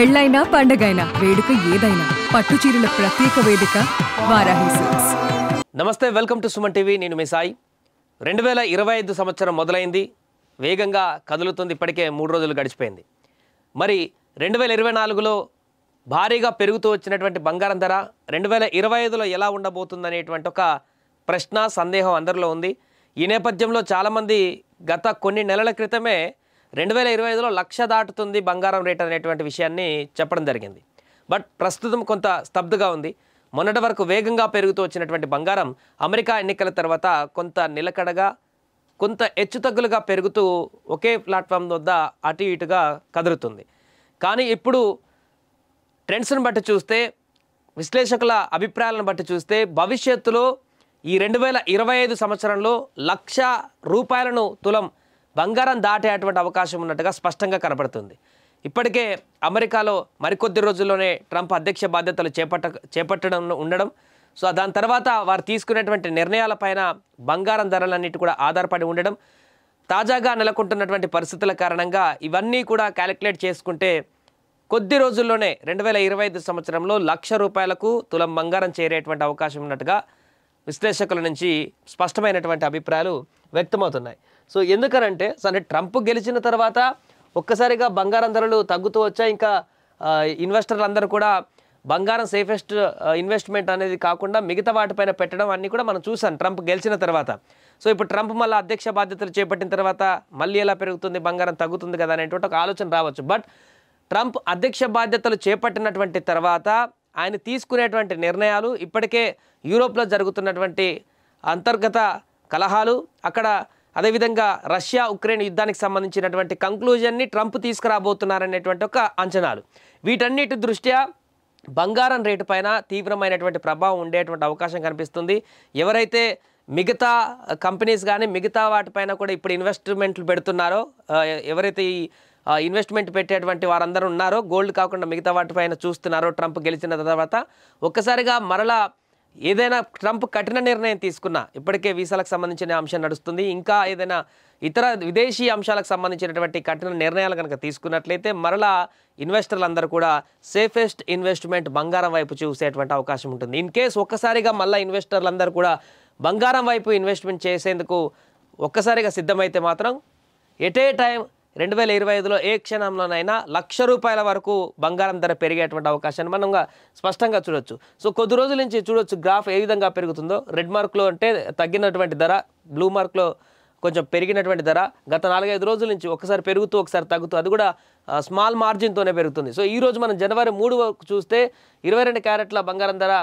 పెళ్ళైనా పండగైనా వేడుక ఏదైనా పట్టు చీరల ప్రత్యేక వేదిక వారాహి సిల్క్స్. నమస్తే, వెల్కమ్ టు సుమన్ టీవీ. నేను మీ సాయి. 2025 సంవత్సరం మొదలైంది, వేగంగా కదులుతుంది. ఇప్పటికే 3 రోజులు గడిచిపోయింది. మరి 2024లో భారీగా పెరుగుతూ వచ్చినటువంటి బంగారం ధర 2025లో ఎలా ఉండబోతుందనేటువంటి ఒక ప్రశ్న, సందేహం అందరిలో ఉంది. ఈ నేపథ్యంలో చాలామంది గత కొన్ని నెలల క్రితమే 2025లో 1,00,000 దాటుతుంది బంగారం రేట్ అనేటువంటి విషయాన్ని చెప్పడం జరిగింది. బట్ ప్రస్తుతం కొంత స్తబ్దుగా ఉంది. మొన్నటి వరకు వేగంగా పెరుగుతూ వచ్చినటువంటి బంగారం అమెరికా ఎన్నికల తర్వాత కొంత నిలకడగా, కొంత హెచ్చుతగ్గులుగా పెరుగుతూ ఒకే ప్లాట్ఫామ్ వద్ద అటు ఇటుగా కదులుతుంది. కానీ ఇప్పుడు ట్రెండ్స్ని బట్టి చూస్తే, విశ్లేషకుల అభిప్రాయాలను బట్టి చూస్తే, భవిష్యత్తులో ఈ 2025 సంవత్సరంలో 1,00,000 రూపాయలను తులం బంగారం దాటేటువంటి అవకాశం ఉన్నట్టుగా స్పష్టంగా కనబడుతుంది. ఇప్పటికే అమెరికాలో మరికొద్ది రోజుల్లోనే ట్రంప్ అధ్యక్ష బాధ్యతలు చేపట్టడం ఉండడం, సో దాని తర్వాత వారు తీసుకునేటువంటి నిర్ణయాలపైన బంగారం ధరలన్నిటి కూడా ఆధారపడి ఉండడం, తాజాగా నెలకొంటున్నటువంటి పరిస్థితుల కారణంగా ఇవన్నీ కూడా క్యాలిక్యులేట్ చేసుకుంటే కొద్ది రోజుల్లోనే 2025 సంవత్సరంలో 1,00,000 రూపాయలకు తులం బంగారం చేరేటువంటి అవకాశం ఉన్నట్టుగా విశ్లేషకుల నుంచి స్పష్టమైనటువంటి అభిప్రాయాలు వ్యక్తమవుతున్నాయి. సో ఎందుకనంటే ట్రంప్ గెలిచిన తర్వాత ఒక్కసారిగా బంగారం ధరలు తగ్గుతూ వచ్చాయి. ఇంకా ఇన్వెస్టర్లు అందరూ కూడా బంగారం సేఫెస్ట్ ఇన్వెస్ట్మెంట్ అనేది కాకుండా మిగతా వాటిపైన పెట్టడం అన్నీ కూడా మనం చూసాం ట్రంప్ గెలిచిన తర్వాత. సో ఇప్పుడు ట్రంప్ మళ్ళీ అధ్యక్ష బాధ్యతలు చేపట్టిన తర్వాత మళ్ళీ ఎలా పెరుగుతుంది, బంగారం తగ్గుతుంది కదా అనేటువంటి ఒక ఆలోచన రావచ్చు. బట్ ట్రంప్ అధ్యక్ష బాధ్యతలు చేపట్టినటువంటి తర్వాత ఆయన తీసుకునేటువంటి నిర్ణయాలు, ఇప్పటికే యూరోప్లో జరుగుతున్నటువంటి అంతర్గత కలహాలు, అక్కడ అదేవిధంగా రష్యా ఉక్రెయిన్ యుద్ధానికి సంబంధించినటువంటి కంక్లూజన్ని ట్రంప్ తీసుకురాబోతున్నారనేటువంటి ఒక అంచనాలు, వీటన్నిటి దృష్ట్యా బంగారం రేటు పైన తీవ్రమైనటువంటి ప్రభావం ఉండేటువంటి అవకాశం కనిపిస్తుంది. ఎవరైతే మిగతా కంపెనీస్ కానీ మిగతా వాటిపైన కూడా ఇప్పుడు ఇన్వెస్ట్మెంట్లు పెడుతున్నారో, ఎవరైతే ఈ ఇన్వెస్ట్మెంట్ పెట్టేటువంటి వారందరూ ఉన్నారో, గోల్డ్ కాకుండా మిగతా వాటిపైన చూస్తున్నారో ట్రంప్ గెలిచిన తర్వాత, ఒక్కసారిగా మరలా ఏదైనా ట్రంప్ కఠిన నిర్ణయం తీసుకున్నా, ఇప్పటికే వీసాలకు సంబంధించిన అంశం నడుస్తుంది, ఇంకా ఏదైనా ఇతర విదేశీ అంశాలకు సంబంధించినటువంటి కఠిన నిర్ణయాలు కనుక తీసుకున్నట్లయితే మరలా ఇన్వెస్టర్లు అందరూ కూడా సేఫెస్ట్ ఇన్వెస్ట్మెంట్ బంగారం వైపు చూసేటువంటి అవకాశం ఉంటుంది. ఇన్ కేస్ ఒక్కసారిగా మళ్ళీ ఇన్వెస్టర్లు అందరూ కూడా బంగారం వైపు ఇన్వెస్ట్మెంట్ చేసేందుకు ఒక్కసారిగా సిద్ధమైతే మాత్రం ఎట్ ఏ టైం 2025లో ఏ క్షణంలోనైనా 1,00,000 రూపాయల వరకు బంగారం ధర పెరిగేటువంటి అవకాశాన్ని మనం స్పష్టంగా చూడొచ్చు. సో కొద్ది రోజుల నుంచి చూడొచ్చు గ్రాఫ్ ఏ విధంగా పెరుగుతుందో. రెడ్ మార్క్లో అంటే తగ్గినటువంటి ధర, బ్లూ మార్క్లో కొంచెం పెరిగినటువంటి ధర, గత 4-5 రోజుల నుంచి ఒకసారి పెరుగుతూ ఒకసారి తగ్గుతూ, అది కూడా స్మాల్ మార్జిన్తోనే పెరుగుతుంది. సో ఈరోజు మనం జనవరి 3 వరకు చూస్తే 22 క్యారెట్ల బంగారం ధర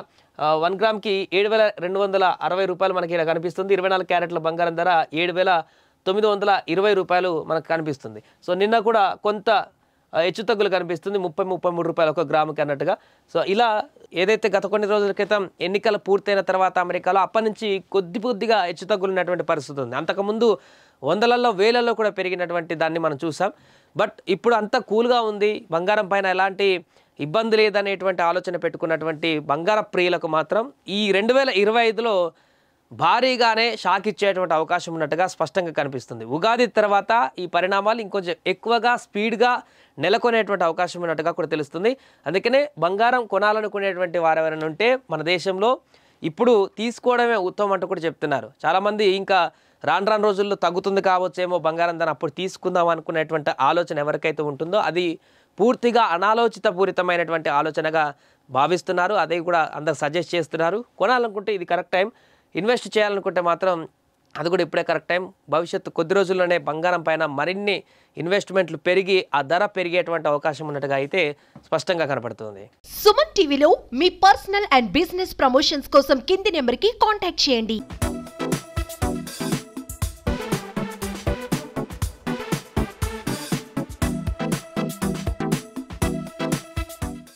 1 గ్రామ్కి 7,260 రూపాయలు మనకి ఇలా కనిపిస్తుంది. 24 క్యారెట్ల బంగారం ధర 7,920 రూపాయలు మనకు కనిపిస్తుంది. సో నిన్న కూడా కొంత హెచ్చుతగ్గులు కనిపిస్తుంది, 30-33 రూపాయలు ఒక గ్రాముకి అన్నట్టుగా. సో ఇలా ఏదైతే గత కొన్ని రోజుల క్రితం ఎన్నికలు పూర్తయిన తర్వాత అమెరికాలో అప్పటి నుంచి కొద్దిగా హెచ్చుతగ్గులు ఉన్నటువంటి పరిస్థితి ఉంది. అంతకుముందు వందలలో వేలలో కూడా పెరిగినటువంటి దాన్ని మనం చూసాం. బట్ ఇప్పుడు అంతా కూల్గా ఉంది, బంగారం పైన ఎలాంటి ఇబ్బంది లేదనేటువంటి ఆలోచన పెట్టుకున్నటువంటి బంగార ప్రియులకు మాత్రం ఈ 2025లో భారీగానే షాక్ ఇచ్చేటువంటి అవకాశం ఉన్నట్టుగా స్పష్టంగా కనిపిస్తుంది. ఉగాది తర్వాత ఈ పరిణామాలు ఇంకొంచెం ఎక్కువగా స్పీడ్గా నెలకొనేటువంటి అవకాశం ఉన్నట్టుగా కూడా తెలుస్తుంది. అందుకనే బంగారం కొనాలనుకునేటువంటి వారు ఎవరైనా ఉంటే మన దేశంలో ఇప్పుడు తీసుకోవడమే ఉత్తమం అంటూ కూడా చెప్తున్నారు. చాలామంది ఇంకా రాను రోజుల్లో తగ్గుతుంది కావచ్చేమో బంగారం ధర, అప్పుడు తీసుకుందాం అనుకునేటువంటి ఆలోచన ఎవరికైతే ఉంటుందో అది పూర్తిగా అనాలోచిత పూరితమైనటువంటి ఆలోచనగా భావిస్తున్నారు. అదే కూడా అందరు సజెస్ట్ చేస్తున్నారు. కొనాలనుకుంటే ఇది కరెక్ట్ టైం, ఇన్వెస్ట్ చేయాలనుకుంటే మాత్రం అది కూడా ఇప్పుడే కరెక్ట్ టైం. భవిష్యత్తు కొద్ది రోజుల్లోనే బంగారం పైన మరిన్ని ఇన్వెస్ట్మెంట్లు పెరిగి ఆ ధర పెరిగేటువంటి అవకాశం ఉన్నట్టుగా అయితే స్పష్టంగా కనపడుతుంది. సుమన్ టీవీలో మీ పర్సనల్ అండ్ బిజినెస్ ప్రమోషన్స్ కోసం కింది నెంబర్కి కాంటాక్ట్ చేయండి.